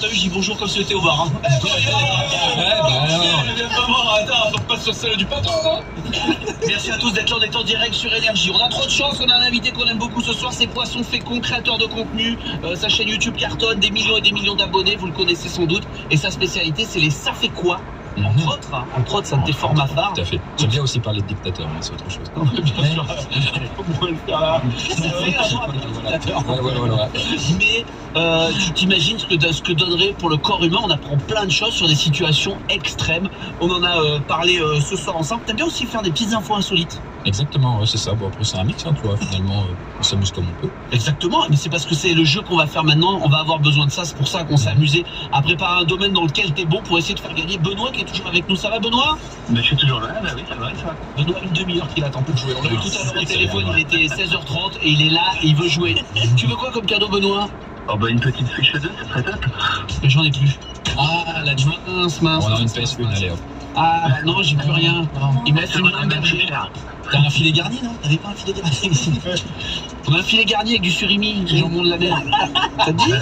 vu, je dis bonjour comme si c'était au bar. Hein. Attends, on passe sur celle du patron. Merci à tous d'être là, on est en direct sur Énergie. On a trop de chance, on a un invité qu'on aime beaucoup ce soir, c'est Poisson Fécond, créateur de contenu. Sa chaîne YouTube cartonne, des millions et des millions d'abonnés, vous le connaissez sans doute. Et sa spécialité, c'est les ça fait quoi. Entre autres, ça te déforme à phare. Tout à fait. J'aime bien aussi parler de dictateur, mais c'est autre chose. Bien sûr. Comment le faire là. Voilà. Mais tu t'imagines ce que donnerait pour le corps humain. On apprend plein de choses sur des situations extrêmes. On en a parlé ce soir ensemble. T'aimes bien aussi faire des petites infos insolites. Exactement, ouais, c'est ça. Bon, après, c'est un mix, hein, tu vois. Finalement, on s'amuse comme on peut. Exactement, mais c'est parce que c'est le jeu qu'on va faire maintenant. On va avoir besoin de ça. C'est pour ça qu'on s'est amusé à préparer un domaine dans lequel t'es bon pour essayer de faire gagner Benoît qui est toujours avec nous. Ça va, Benoît? Je suis toujours là. Oui, ça va. Benoît, une demi-heure qu'il attend pour jouer. On l'a vu tout à l'heure au téléphone. Il était 16h30 et il est là et il veut jouer. Tu veux quoi comme cadeau, Benoît? Oh bah une petite Switch 2, c'est très top. Mais j'en ai plus. Ah, la mince. On a une PS1, allez hop. Ah, non, j'ai plus rien. Il me laisse une main berger. cher. T'as un filet garni, non? T'avais pas un filet garni ici? On a un filet garni avec du surimi, du jambon de la mer. Ça te dit?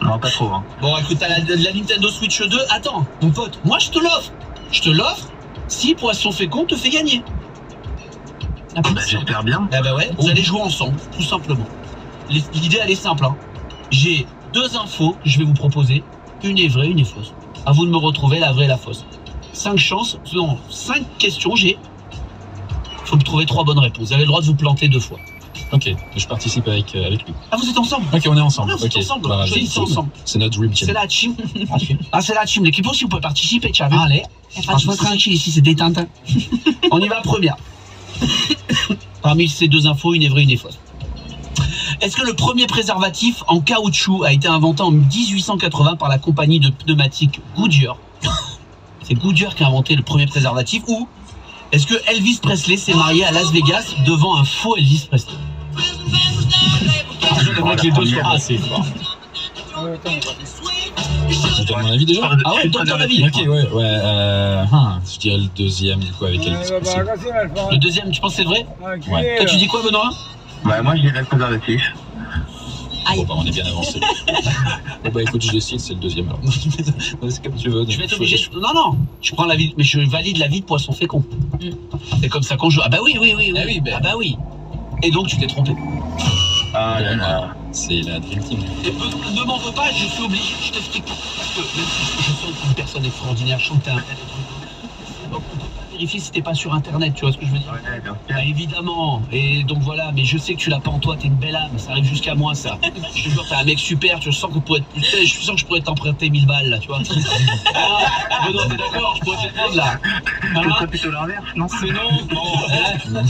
Non, pas trop. Hein. Bon, écoute, t'as la Nintendo Switch 2. Attends, mon pote, moi je te l'offre. Je te l'offre si Poisson Fécond te fait gagner. Bah, j'espère bien. Eh ben ouais, vous allez jouer ensemble, tout simplement. L'idée, elle est simple. Hein. J'ai deux infos que je vais vous proposer. Une est vraie, une est fausse. À vous de me retrouver la vraie et la fausse. 5 questions, j'ai. Il faut me trouver 3 bonnes réponses. Vous avez le droit de vous planter 2 fois. Ok, je participe avec lui. Ah, vous êtes ensemble? Ok, on est ensemble. Ah, vous êtes ensemble. Bah, Je dis c'est ensemble. C'est notre dream team. C'est la team. Ah, c'est la team. L'équipe aussi, vous pouvez participer, tu as vu? Allez, franchement, tranquille ici, c'est détente. On y va, première. Parmi ces 2 infos, une est vraie, une est fausse. Est-ce que le premier préservatif en caoutchouc a été inventé en 1880 par la compagnie de pneumatiques Goodyear? C'est Goodyear qui a inventé le premier préservatif. Ou est-ce que Elvis Presley s'est marié à Las Vegas devant un faux Elvis Presley? J'aimerais que les deux soient assez forts. Je donne mon avis déjà? Ah ouais, donne ton avis. Ok, ouais. Je dirais le deuxième, du coup, avec Elvis Presley. Le deuxième, tu penses que c'est vrai? Ouais. Toi, tu dis quoi, Benoît? Bah moi je dirais le préservatif. Aïe. Bon, bah, on est bien avancé. Bon, bah, écoute, je décide, c'est le deuxième alors. C'est comme tu veux. Je vais être obligé. Non. Je prends l'avis, mais je valide l'avis de Poisson Fécond. C'est comme ça qu'on joue. Ah bah oui. Ah bah oui. Et donc, tu t'es trompé. Ah là là. C'est la Dream Team. Et ne m'en veux pas, je suis obligé. Je t'explique pourquoi. Parce que même si je sens une personne extraordinaire, je sens que t'es un tel. Donc, on peut pas vérifier si t'es pas sur internet, tu vois ce que je veux dire? Ouais, bien sûr. Ah, évidemment, et donc voilà, mais je sais que tu l'as pas en toi, t'es une belle âme, ça arrive jusqu'à moi ça. Je te jure, t'es un mec super, je sens que je pourrais t'emprunter 1000 balles là, tu vois. Ah, Benoît, t'es d'accord, je pourrais te prendre là. Ce serait plutôt l'inverse, non? C'est non, non,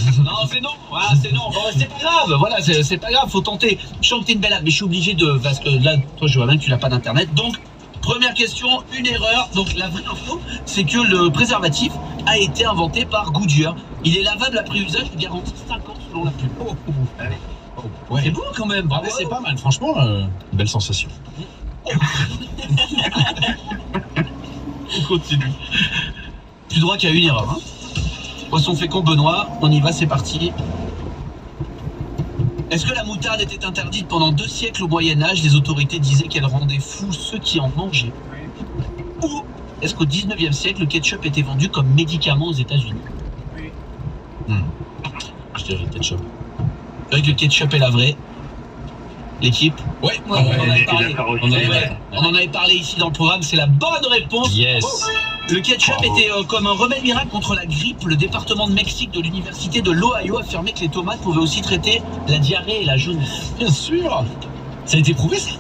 c'est non, voilà, c'est non. Bon, c'est pas grave, voilà, c'est pas grave, faut tenter. Je sens que t'es une belle âme, mais je suis obligé de, parce que là, toi je vois bien que tu n'as pas d'internet, donc. Première question, une erreur. Donc la vraie info, c'est que le préservatif a été inventé par Goodyear. Il est lavable après usage, il garantit 5 ans selon la pub. Ouais. C'est beau quand même, bravo. C'est pas mal, franchement, belle sensation. On continue. Plus droit qu'il y a une erreur. Hein. Poisson Fécond, Benoît, on y va, c'est parti. Est-ce que la moutarde était interdite pendant 2 siècles au Moyen-Âge? Les autorités disaient qu'elle rendait fous ceux qui en mangeaient. Ou est-ce qu'au 19e siècle, le ketchup était vendu comme médicament aux États-Unis? Je dirais le ketchup. C'est vrai que le ketchup est la vraie. L'équipe? Ouais, on en avait parlé ici dans le programme, c'est la bonne réponse. Yes. Le ketchup était comme un remède miracle contre la grippe. Le département de Mexique de l'université de l'Ohio affirmait que les tomates pouvaient aussi traiter la diarrhée et la jaunisse. Bien sûr. Ça a été prouvé ça?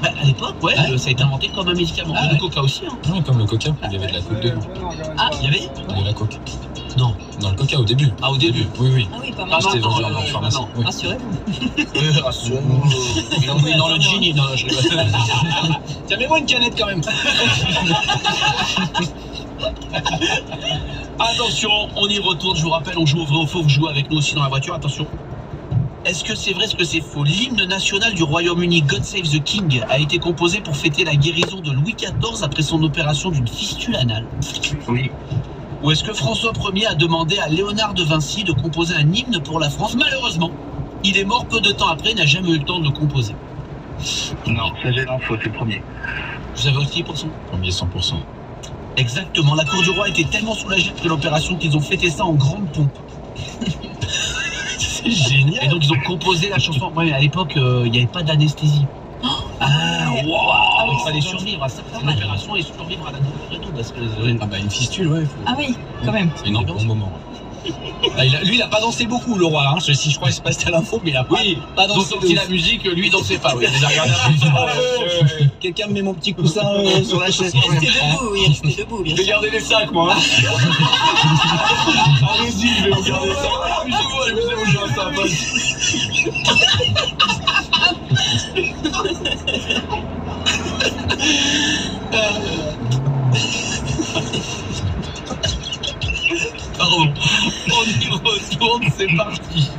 Bah, à l'époque, ouais, ça a été inventé comme un médicament. Le coca aussi. Hein. Ouais, comme le coca, il y avait de la coke dedans. Ah, il y avait de la coke. Non. Dans le coca au début. Ah, au début. Oui. Ah oui, pas Ah, mal. C'était vendu non, en pharmacie. non. Oui. Rassurez-vous. Rassurez-vous. Il en met dans le gin. Non, je rigole. Tiens, mets-moi une canette quand même. Attention, on y retourne. Je vous rappelle, on joue au vrai ou au faux. Vous jouez avec nous aussi dans la voiture. Attention. Est-ce que c'est vrai, est-ce que c'est faux? L'hymne national du Royaume-Uni, God Save the King, a été composé pour fêter la guérison de Louis XIV après son opération d'une fistule anale. Oui. Ou est-ce que François Ier a demandé à Léonard de Vinci de composer un hymne pour la France? Malheureusement, il est mort peu de temps après et n'a jamais eu le temps de le composer. Non, ça j'ai l'info, c'est le premier. Vous avez aussi pour son Premier 100%. Exactement, la cour du roi était tellement soulagée de l'opération qu'ils ont fêté ça en grande pompe. C'est génial. Et donc ils ont composé la chanson. Ouais, mais à l'époque, il n'y avait pas d'anesthésie. Ah, waouh, il fallait survivre à certaines opérations et survivre à la douleur et tout. Parce que, Ah bah une fistule, ouais. Ah oui, quand même. C'est un bon moment. Ah, lui, il a pas dansé beaucoup, le roi. Hein. Je crois que c'est pas c'était à l'info, mais il a pas donc dansé. sorti la musique, lui il dansait pas. Oui, il a regardé un peu. Quelqu'un me met mon petit coussin sur la chaise. Il restait debout, bien Je vais sûr. garder les sacs, moi. Hein. Allez-y, je vais vous garder ça. Amusez-vous, amusez-vous, je reste un pote. Pardon, on y retourne, c'est parti.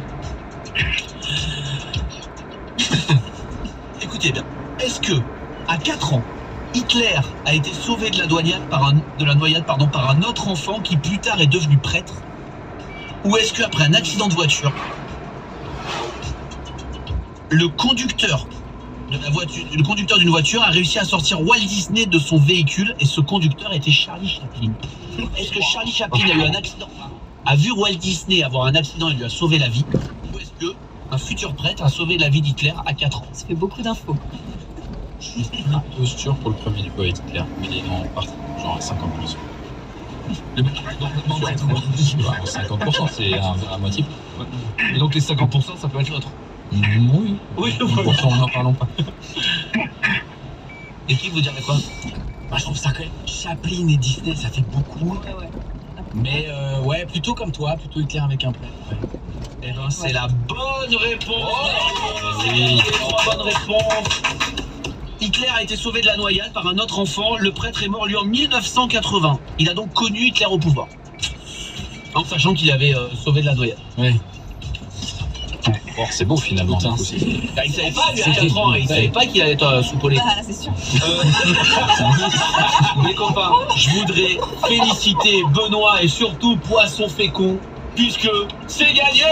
Écoutez bien, est-ce que, à 4 ans, Hitler a été sauvé de la noyade par un autre enfant qui plus tard est devenu prêtre? Ou est-ce qu'après un accident de voiture, le conducteur d'une voiture a réussi à sortir Walt Disney de son véhicule et ce conducteur était Charlie Chaplin? Est-ce que Charlie Chaplin a eu un accident, a vu Walt Disney avoir un accident et lui a sauvé la vie? Ou est-ce que un futur prêtre a sauvé la vie d'Hitler à 4 ans? Ça fait beaucoup d'infos. Je suis un peu sûr pour le premier du poète Hitler, mais il est en partie, genre à 50%. Le mec, dans 50%, c'est à moitié. Et donc les 50%, ça peut être l'autre. Oui. Oui, Pourtant, n'en parlons pas. Et qui vous dirait quoi? Bah, je trouve ça quand même. Chaplin et Disney, ça fait beaucoup. Ouais. Mais ouais, plutôt comme toi, plutôt Hitler avec un prêtre. Ouais. Eh ben, c'est la bonne réponse. Oui. 3 bonnes réponses. Hitler a été sauvé de la noyade par un autre enfant. Le prêtre est mort, lui, en 1980. Il a donc connu Hitler au pouvoir. En sachant qu'il avait sauvé de la noyade. Ouais. Bon, c'est beau finalement. Putain, du coup, Il savait pas, lui, à 4 ans, il savait pas qu'il allait être soupolé. Ah, c'est sûr. Les copains, je voudrais féliciter Benoît et surtout Poisson Fécond, puisque c'est gagné.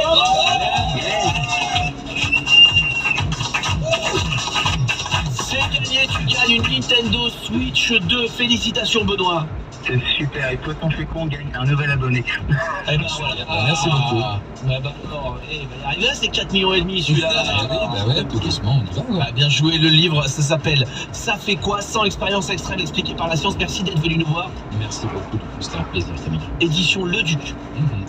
C'est gagné, tu gagnes une Nintendo Switch 2. Félicitations Benoît. C'est super, et Poisson Fécond gagne un nouvel abonné. Eh ben voilà. Merci beaucoup. Ouais, bah, alors, il arrive là, c'est 4,5 millions celui-là. bah ouais, tout doucement, on y va. Ouais. Ah, bien joué, le livre, ça s'appelle Ça fait quoi? 100 expériences extrêmes expliquées par la science. Merci d'être venu nous voir. Merci beaucoup, c'était un plaisir, Camille. Édition Le Duc.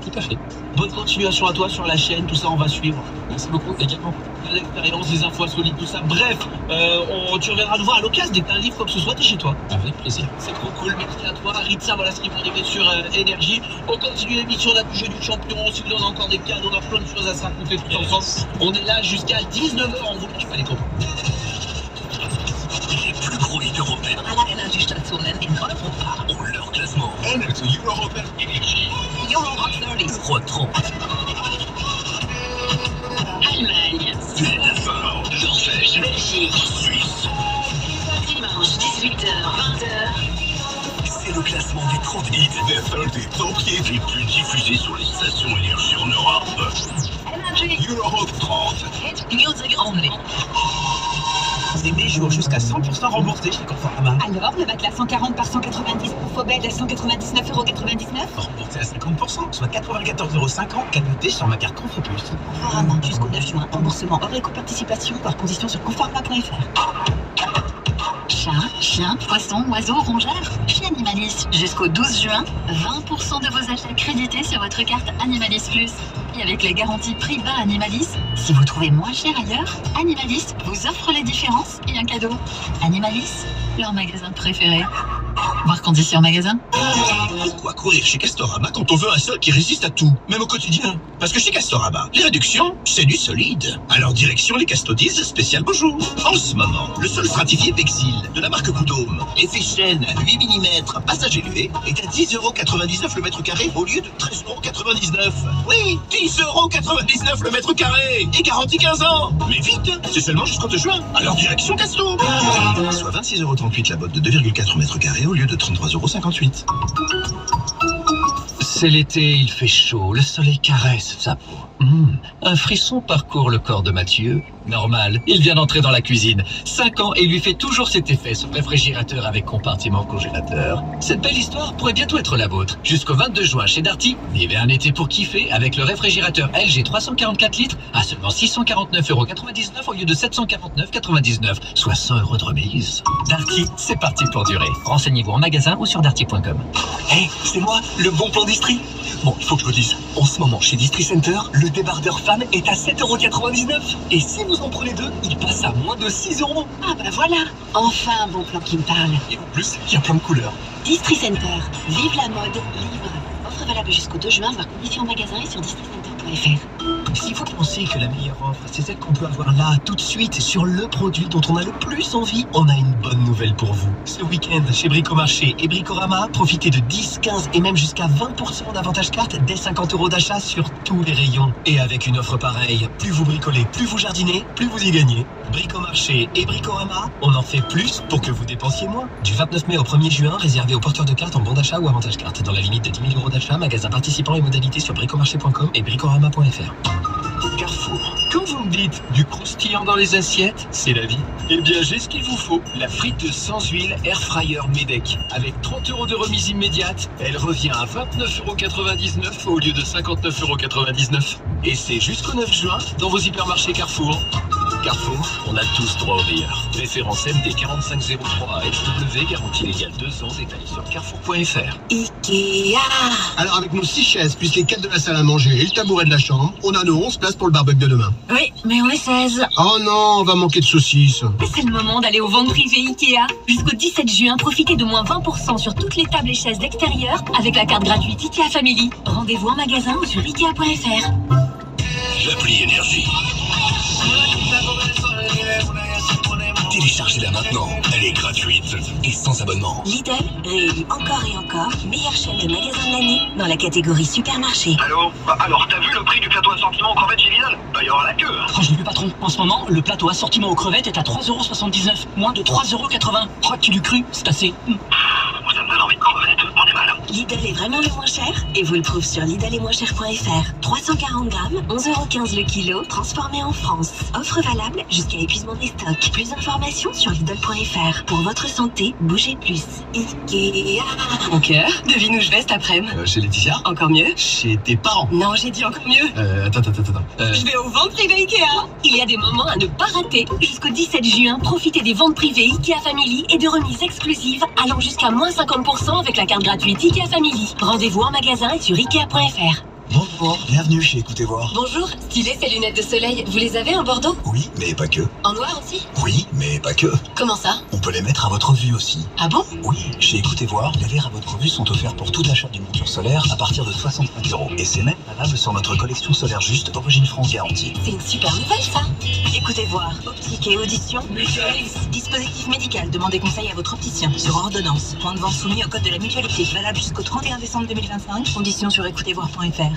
Tout à fait. Bonne continuation à toi sur la chaîne, tout ça on va suivre. Merci beaucoup également. Des expériences, des infos insolites, tout ça. Bref, tu reviendras nous voir à l'occasion dès que t'as un livre, quoi que ce soit, t'es chez toi. Avec plaisir. C'est trop cool, merci à toi. Ritza, voilà ce qui va arriver sur Énergie. On continue l'émission, on a du jeu du champion. Si vous donnez encore des cadeaux, on a plein de choses à se raconter tout ensemble. On est là jusqu'à 19h, on vous lâche pas les copains. Les plus gros hits européens Alle Energiestationen in Europa. ont leur classement. Energy European Energy. Euro 30. Euro 30. Allemagne. Suède. Norvège. Belgique. Suisse. Dimanche 18h, 20h. C'est le classement des 30 hits des 30 top hits les plus diffusés sur les stations énergie en Europe. Energy. Euro 30. Hit music only. C'est mes jours jusqu'à 100% remboursés chez Conforama. Alors, le matelas 140 par 190 pour Faubel à 199,99 €. Remboursé à 50%, soit 94,50 €, caduté sur ma carte Conforama Plus. Conforama jusqu'au 9 juin. Remboursement hors éco-participation, hors conditions sur conforama.fr. Chat, chien, poisson, oiseau, rongeur. Chez Animalis, jusqu'au 12 juin, 20% de vos achats crédités sur votre carte Animalis Plus. Et avec la garantie prix bas Animalis, si vous trouvez moins cher ailleurs, Animalis vous offre les différences et un cadeau. Animalis, leur magasin préféré. Voir conditions magasin. Pourquoi courir chez Castorama quand on veut un sol qui résiste à tout, même au quotidien? Parce que chez Castorama, les réductions, c'est du solide. Alors direction les Castodies spécial bonjour. En ce moment, le sol stratifié Vexil de la marque Boudôme, effet chaîne, 8 mm, passage élevé, est à 10,99 € le mètre carré au lieu de 13,99 €. Oui, 10,99 € le mètre carré et garantie 15 ans. Mais vite, c'est seulement jusqu'au 2 juin. Alors direction Casto. Soit 26,38 € la botte de 2,4 mètres carrés au lieu de 33,58 €. C'est l'été, il fait chaud, le soleil caresse sa peau. Un frisson parcourt le corps de Mathieu. Normal, il vient d'entrer dans la cuisine. 5 ans et il lui fait toujours cet effet, ce réfrigérateur avec compartiment congélateur. Cette belle histoire pourrait bientôt être la vôtre. Jusqu'au 22 juin chez Darty, vivez un été pour kiffer avec le réfrigérateur LG 344 litres à seulement 649,99 € au lieu de 749,99 €, soit 100 € de remise. Darty, c'est parti pour durer. Renseignez-vous en magasin ou sur darty.com. Hey, c'est moi, le bon plan d'Istrie. Bon, il faut que je le dise. En ce moment, chez Distri Center, le débardeur femme est à 7,99 €. Et si vous en prenez 2, il passe à moins de 6 €. Ah bah voilà, enfin un bon plan qui me parle. Et en plus, il y a plein de couleurs. Distri Center, vive la mode, libre. Offre valable jusqu'au 2 juin, voir conditions en magasin et sur districenter.fr. Si vous pensez que la meilleure offre, c'est celle qu'on peut avoir là, tout de suite, sur le produit dont on a le plus envie, on a une bonne nouvelle pour vous. Ce week-end, chez Bricomarché et Bricorama, profitez de 10, 15 et même jusqu'à 20% d'avantage carte dès 50 € d'achat sur tous les rayons. Et avec une offre pareille, plus vous bricolez, plus vous jardinez, plus vous y gagnez. Bricomarché et Bricorama, on en fait plus pour que vous dépensiez moins. Du 29 mai au 1er juin, réservé aux porteurs de cartes en bon d'achat ou avantage carte. Dans la limite de 10 000 € d'achat, magasin participant et modalités sur bricomarché.com et bricorama.fr. Carrefour. Quand vous me dites du croustillant dans les assiettes, c'est la vie. Eh bien, j'ai ce qu'il vous faut. La frite sans huile Air Fryer Medec. Avec 30 € de remise immédiate, elle revient à 29,99 € au lieu de 59,99 €. Et c'est jusqu'au 9 juin dans vos hypermarchés Carrefour. Carrefour, on a tous droit au meilleur. Référence MD 4503 SW, garantie légale 2 ans, détail sur carrefour.fr. Ikea. Alors avec nos 6 chaises, plus les 4 de la salle à manger et le tabouret de la chambre, on a nos 11 places pour le barbecue de demain. Oui, mais on est 16. Oh non, on va manquer de saucisses. C'est le moment d'aller aux ventes privées Ikea. Jusqu'au 17 juin, profitez de moins 20% sur toutes les tables et chaises d'extérieur avec la carte gratuite Ikea Family. Rendez-vous en magasin ou sur Ikea.fr. L'appli Énergie. Téléchargez-la maintenant. Elle est gratuite et sans abonnement. Lidl réélu encore et encore meilleure chaîne de magasins de l'année dans la catégorie supermarché. Allô? Alors, t'as vu le prix du plateau assortiment aux crevettes chez Lidl? Bah, il y aura la queue. Oh, je l'ai vu, patron. En ce moment, le plateau assortiment aux crevettes est à 3,79 €, moins de 3,80 €. Oh, tu l'as cru? C'est assez. Ça me donne envie de crevettes. On est mal. Lidl est vraiment le moins cher et vous le trouvez sur lidlesetmoincher.fr. 340 grammes, 11,15 € le kilo, transformé en France. Offre valable jusqu'à épuisement des stocks. Plus d'informations sur lidl.fr. Pour votre santé, bougez plus. Ikea. Mon cœur, devine où je vais cet après-midi. Chez Laetitia? Encore mieux. Chez tes parents? Non, j'ai dit encore mieux. Attends. Je vais aux ventes privées Ikea. Il y a des moments à ne pas rater. Jusqu'au 17 juin, profitez des ventes privées Ikea Family et de remises exclusives allant jusqu'à moins 50% avec la carte gratuite Ikea Family. Rendez-vous en magasin et sur Ikea.fr. Bonjour, bienvenue chez Écoutez Voir. Bonjour, stylé ces lunettes de soleil. Vous les avez en Bordeaux? Oui, mais pas que. En noir aussi? Oui, mais pas que. Comment ça? On peut les mettre à votre vue aussi. Ah bon? Oui, chez Écoutez Voir, les verres à votre vue sont offerts pour tout achat d'une monture solaire à partir de 65 €. Et c'est même valable sur notre collection solaire juste Origine France garantie. C'est une super nouvelle ça. Écoutez voir, optique et audition, Mutualis. Dispositif médical, demandez conseil à votre opticien sur ordonnance. Point de vente soumis au code de la mutualité, valable jusqu'au 31 décembre 2025. Conditions sur écoutezvoir.fr.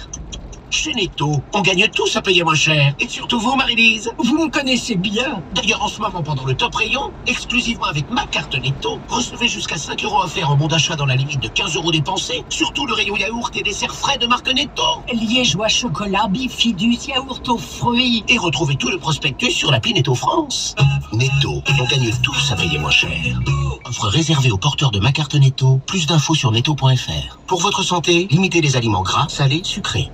Chez Netto, on gagne tous à payer moins cher. Et surtout vous, Marie-Lise. Vous me connaissez bien. D'ailleurs, en ce moment, pendant le top rayon, exclusivement avec ma carte Netto, recevez jusqu'à 5 € offerts en bon d'achat dans la limite de 15 € dépensés. Surtout le rayon yaourt et desserts frais de marque Netto. Liégeois chocolat, bifidus, yaourt aux fruits. Et retrouvez tout le prospectus sur l'appli Netto France. Netto, on gagne tous à payer moins cher. Offre réservée aux porteurs de ma carte Netto. Plus d'infos sur netto.fr. Pour votre santé, limitez les aliments gras, salés, sucrés.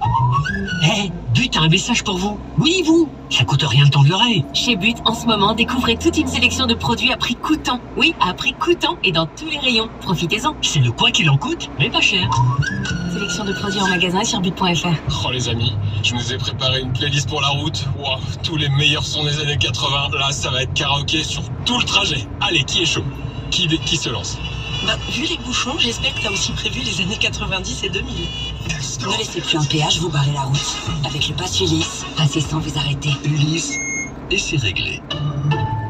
Hé, But a un message pour vous. Oui, vous. Ça coûte rien de tendre l'oreille. Chez But, en ce moment, découvrez toute une sélection de produits à prix coûtant. Oui, à prix coûtant et dans tous les rayons. Profitez-en. C'est le quoi qu'il en coûte, mais pas cher. Sélection de produits en magasin et sur but.fr. Oh les amis, je vous ai préparé une playlist pour la route. Wow, tous les meilleurs sons des années 80. Là, ça va être karaoké sur tout le trajet. Allez, qui est chaud? Qui se lance? Bah, vu les bouchons, j'espère que t'as aussi prévu les années 90 et 2000. Ne laissez plus un péage vous barrer la route. Avec le pass Ulysse, passez sans vous arrêter. Ulysse, et c'est réglé.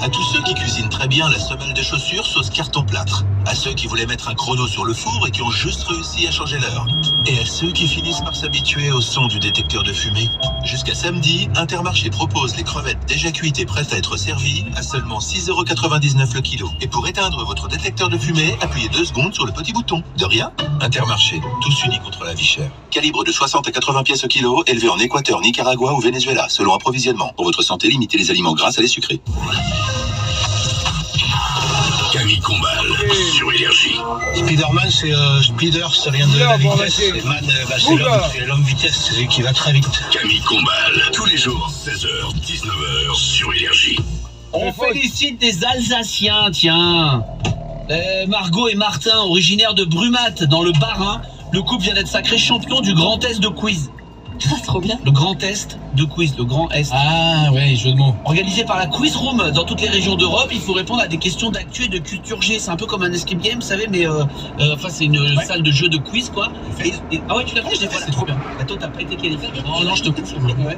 À tous ceux qui cuisinent très bien la semelle de chaussure sauce carton-plâtre. À ceux qui voulaient mettre un chrono sur le four et qui ont juste réussi à changer l'heure. Et à ceux qui finissent par s'habituer au son du détecteur de fumée. Jusqu'à samedi, Intermarché propose les crevettes déjà cuites et prêtes à être servies à seulement 6,99 € le kilo. Et pour éteindre votre détecteur de fumée, appuyez 2 secondes sur le petit bouton. De rien, Intermarché, tous unis contre la vie chère. Calibre de 60 à 80 pièces au kilo, élevé en Équateur, Nicaragua ou Venezuela, selon approvisionnement. Pour votre santé, limitez les aliments gras à les sucrés. Camille Combal sur Énergie. Spider-Man, c'est Spider, ça vient de la vitesse. Et Man, c'est l'homme vitesse, c'est celui qui va très vite. Camille Combal, tous les jours, 16h, 19h sur Énergie. On félicite des Alsaciens, tiens. Margot et Martin, originaires de Brumath, dans le Bas-Rhin. Le couple vient d'être sacré champion du Grand Est de quiz. Trop bien. Le Grand Est de quiz, le Grand Est. Ah ouais, jeu de mots. Organisé par la Quiz Room dans toutes les régions d'Europe, il faut répondre à des questions d'actu et de culture G. C'est un peu comme un escape game, vous savez, mais enfin c'est une salle de jeu de quiz quoi. Ah ouais, tu l'as fait, je l'ai fait, c'est trop bien. Toi t'as pas été qualifié. Non, je te confirme. Ouais.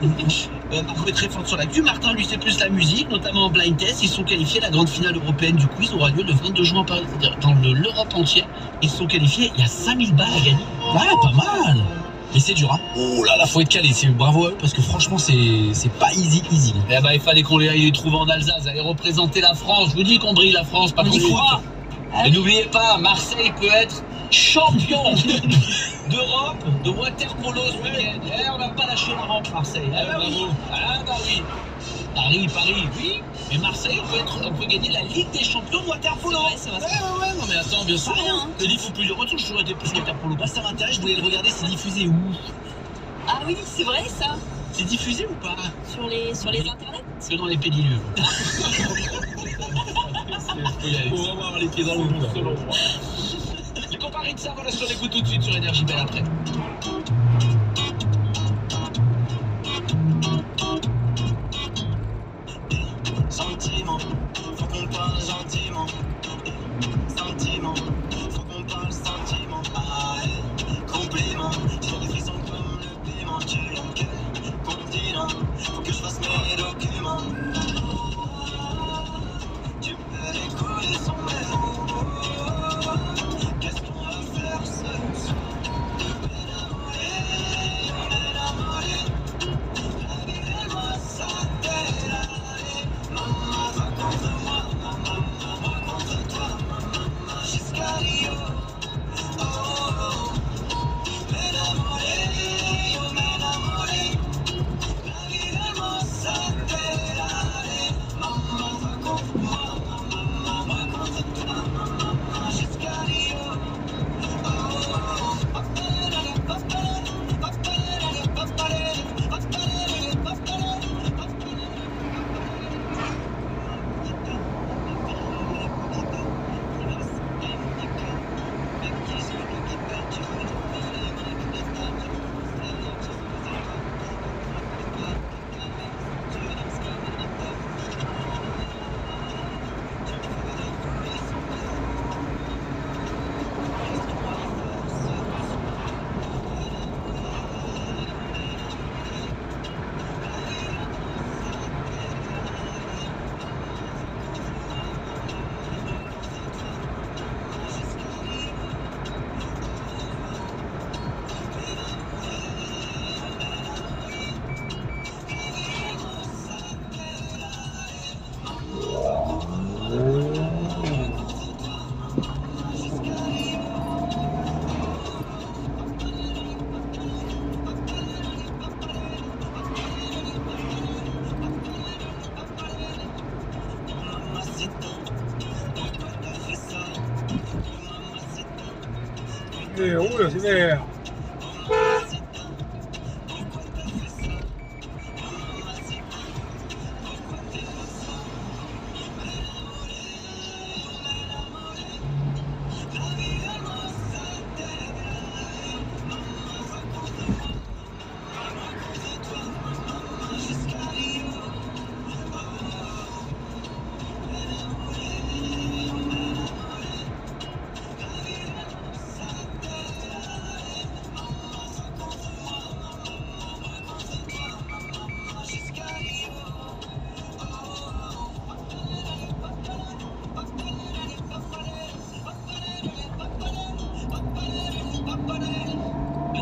Marco est très fort sur l'actu. Martin lui c'est plus la musique, notamment en blind test. Ils sont qualifiés. La grande finale européenne du quiz aura lieu le 22 juin par dans l'Europe entière. Ils sont qualifiés. Il y a 5000 balles à gagner. Ouais, pas mal. Mais c'est dur, hein. Oh là là, faut être calé. Bravo à eux, parce que franchement, c'est pas easy. Eh ben, il fallait qu'on les trouve en Alsace, aller représenter la France. Je vous dis qu'on brille la France, pas qu'on y croit. Et n'oubliez pas, Marseille peut être champion d'Europe de water-polo ce week-end. On n'a pas lâché la rampe, Marseille. Oui. Ah bah oui. Paris, oui. Mais Marseille, on peut gagner la Ligue des champions de water-polo. C'est vrai. Ouais, non mais attends, bien sûr. Le livre, faut plusieurs retours, je toujours été plus water-polo. Bah ça m'intéresse, je voulais le regarder, c'est diffusé où? Ah oui, c'est vrai ça. C'est diffusé ou pas? Sur les internets. C'est dans les pédiluves. Faut vraiment avoir les pieds dans l'eau, selon moi. Les comparés de ça, voilà, sur l'écoute tout de suite sur Énergie Belle après. Sentiment, faut qu'on parle gentiment. Sentiment, faut qu'on parle sentiment. Ah, compliment, j'ai des frissons comme le piment. Tu viens de quel continent? Faut que je fasse mes documents. Tu peux les couilles sans mes mots. Qu'est-ce qu'on va faire ce soir? M'énamorer, la vie est moi, ça t'est là. Maman va contre moi, maman va contre toi, maman jusqu'à Rio. Oh, oh, m'énamorer, la vie est moi, ça t'est là. Maman va contre moi, maman va contre toi, maman jusqu'à Rio. Oh, oh,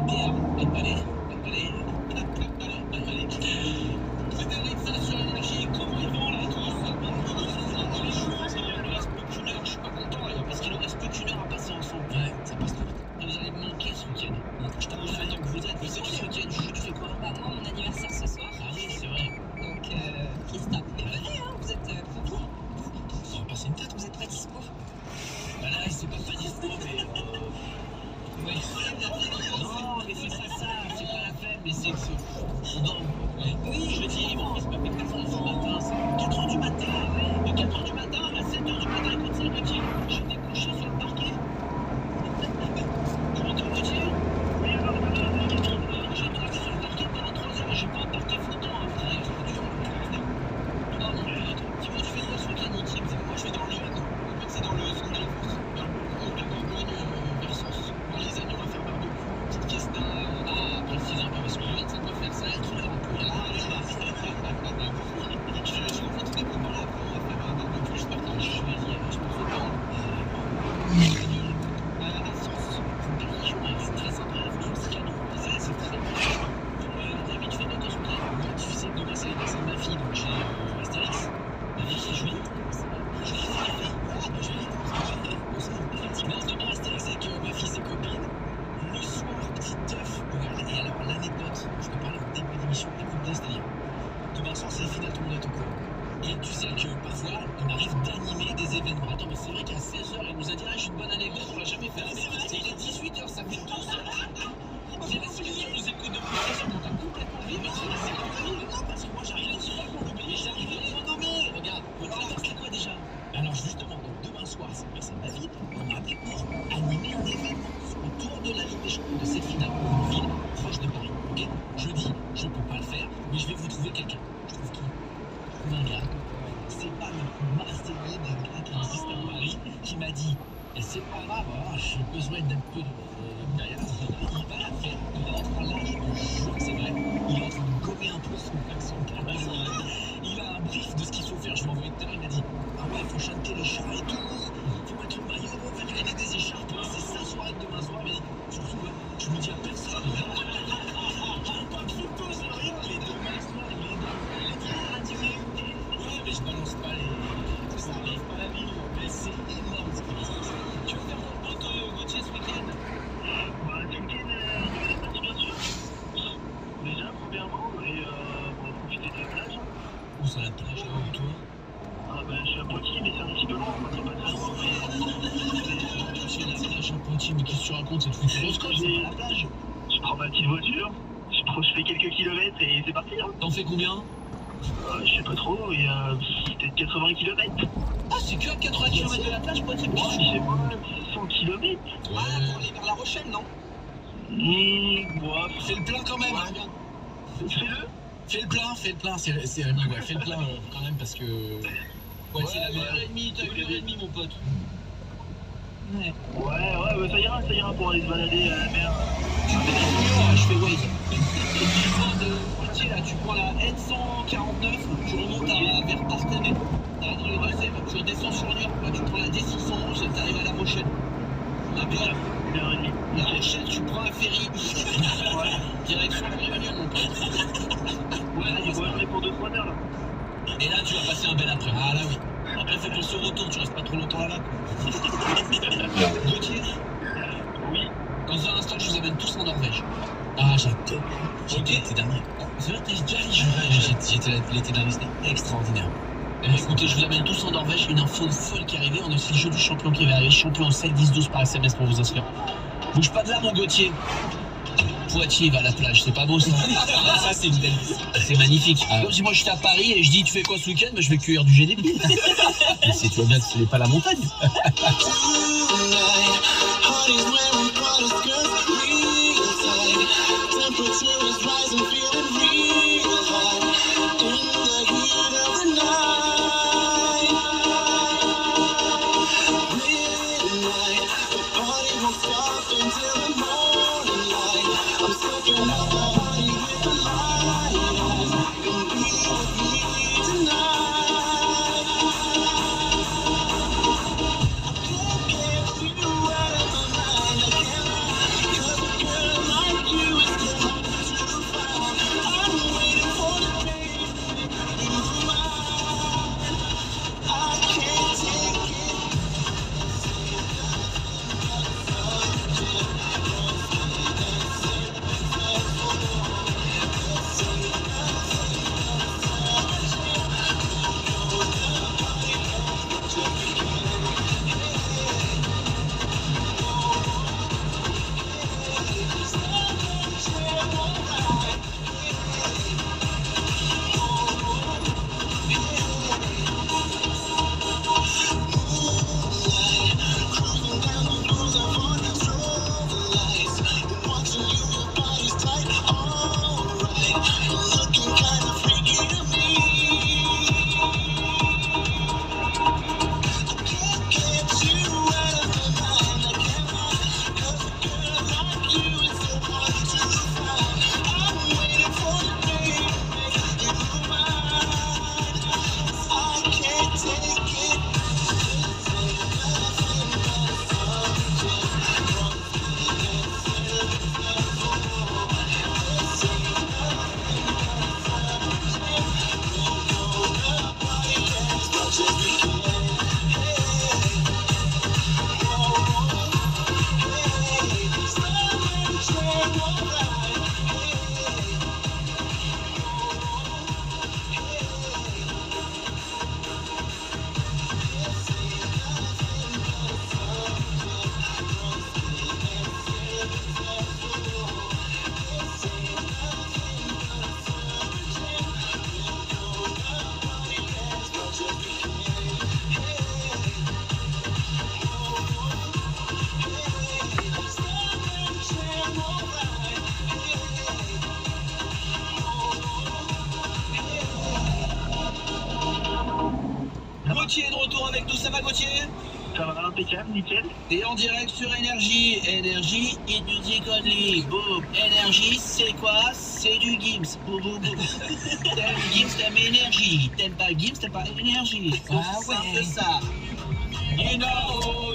Allez. C'était le ça sur l'énergie. Comment ils vont là tous? Les joueurs, il ne reste plus qu'une heure. Je suis pas content là, parce qu'il ne reste plus qu'une heure à passer ensemble. Ouais, ça passe trop vite. Vous allez me manquer ce week-end. Je t'avoue, le temps que vous êtes. Vous savez ce week-end, tu fais quoi? Bah, moi, mon anniversaire ce soir. Ah oui, c'est vrai. Donc, fiesta. Mais venez, hein, vous êtes conviés. On va passer une tête. Vous êtes pas dispo? Bah là, c'est pas dispo, mais ouais. Non, mais c'est pas ça, c'est pas la fête, mais c'est que c'est. Non, ouais. Oui, je dis, mon fils m'a fait 4h du matin, c'est 4h du matin, ouais. De 4h du matin à 7h du matin, écoute ça, Gauthier. J'étais couché sur le parquet. Tu m'entends, Gauthier? Oui, alors, j'ai traqué sur le parquet pendant 3 heures et j'ai pas un parquet flottant, hein. C'est dur. Non, non, attends, dis-moi, tu fais quoi ce week-end, mon team? Moi, je vais dans le Lyon. En fait, c'est dans le centre de la France. Les amis, on va faire barbecue, petite fiesta. Précise un peu parce que Lyon, ça doit faire ça et tout là. Je rencontre des copains là, on va faire un barbecue, je partage. Je me fais pas. À Sens, c'est très sympa, franchement, c'est canon. C'est très bon. David, tu fais pas attention, tu sais que demain c'est l'anniversaire de ma fille, donc j'ai Astérix. Ma fille c'est Julie. Non, demain Astérix avec ma fille, ses copines. Le soir, petit teuf. Regarde, et alors l'anecdote, je peux parler au début d'émission, écoute bien, c'est-à-dire, demain soir c'est le final tournoi au cours. Et tu sais que parfois, il m'arrive d'animer des événements. Attends, mais c'est vrai qu'à 16h, il nous a dit, j'ai une bonne anecdote, on l'a jamais fait. Et il est 18h, ça fait 2 heures. J'ai la soulignée, nous écoute depuis 16h, on t'a complètement oublié, mais c'est non, parce que moi j'arrive à ce moment, j'arrive à le renommer. Regarde, attends, c'est quoi déjà? Alors justement, donc demain soir, c'est personne David, on m'a appelé pour animer un événement autour de la Ligue des Champions de cette finale, une ville proche de Paris. Ok? Je dis, je peux pas le faire, mais je vais vous trouver quelqu'un. Je trouve qui? Je trouve un gars. C'est pas le plus marseillais des gars qui existe à Paris qui m'a dit, et c'est pas grave, hein, j'ai besoin d'un peu de derrière. Il va la faire. Il est en train là, je te jure que c'est vrai. Il est en train de gommer un peu son carnet. Il a un brief de ce qu'il faut faire. Je lui ai envoyé tout à l'heure, il m'a dit, ah ouais, faut chanter les chats et tout. Faut mettre le maillot, faut faire gagner des écharpes. C'est sa soirée de demain soir, mais surtout, je me dis à personne. Pas de photo, c'est rien. Les demain soir, il est dans ouais, mais je balance pas les. Ça arrive pas la ville, mais c'est énorme ce qu'il fait. Tu veux faire mon pote Gauthier ce week-end? Bah, ce week-end, bien sûr. Déjà, premièrement, et on va profiter de la plage. Où ça, la plage, où toi? Ah, bah, je suis à Poitiers, mais c'est un petit peu loin, on va pas très loin. C'est la plage à Poitiers, mais qu'est-ce que tu racontes? C'est tout horoscope, c'est pas la plage. Je prends ma petite voiture, je fais quelques kilomètres et c'est parti, hein. T'en fais combien? Je sais pas trop, il y a peut-être 80 km. Ah, c'est que à 80 km de la plage, Poitiers? Ouais, je sais pas, 100 km. Ouais. Ah, pour aller vers La Rochelle, non? Ouais. Fais le plein quand même, hein. Fais-le. Fais le plein, fais le plein, c'est ouais, fais le plein quand même parce que. Poitiers, la meilleure et demie, t'as 1h30, mon pote. Ouais, ça ira pour aller se balader à la mer. Tu fais je fais Waze. Poitiers, là, tu prends la N149, tu remontes vers Partenay, t'arrives dans les Deux-Sèvres, tu redescends sur Lyon, là, tu prends la D611, t'arrives à La Rochelle. La Belle. La Rochelle, tu prends un ferry. Direction la Réunion, mon pote. Ouais, il faut aller pour 2-3 heures là. Et là, tu vas passer un bel après. Ah là oui. Après, faut penser au retour, tu restes pas trop longtemps là-bas. Gauthier. Oui. Dans un instant, je vous amène tous en Norvège. Ah, j'adore. J'étais l'été dernier. C'est vrai, t'es déjà allé? J'étais l'été dernier, c'était extraordinaire. Écoutez, je vous amène tous en Norvège. Une info folle qui est arrivée. On a aussi le jeu du champion qui va arriver. Champion au 7 10 12 par SMS pour vous inscrire. Bouge pas de là, mon Gauthier. Poitiers va à la plage, c'est pas beau ça? Ça c'est une belle. C'est magnifique. Comme si moi j'étais à Paris et je dis tu fais quoi ce week-end? Mais je vais cueillir du GDP. Mais c'est, tu vois bien que ce n'est pas la montagne. toujours avec nous, ça va Gauthier? Ça va, impeccable, nickel. Et en direct sur Énergie. Énergie, it music only. Boom. Énergie, c'est quoi? C'est du Gims. Boum, boum, boum. T'aimes Gims, t'aimes Énergie. T'aimes pas Gims, t'aimes pas Énergie. C'est simple ça. You know,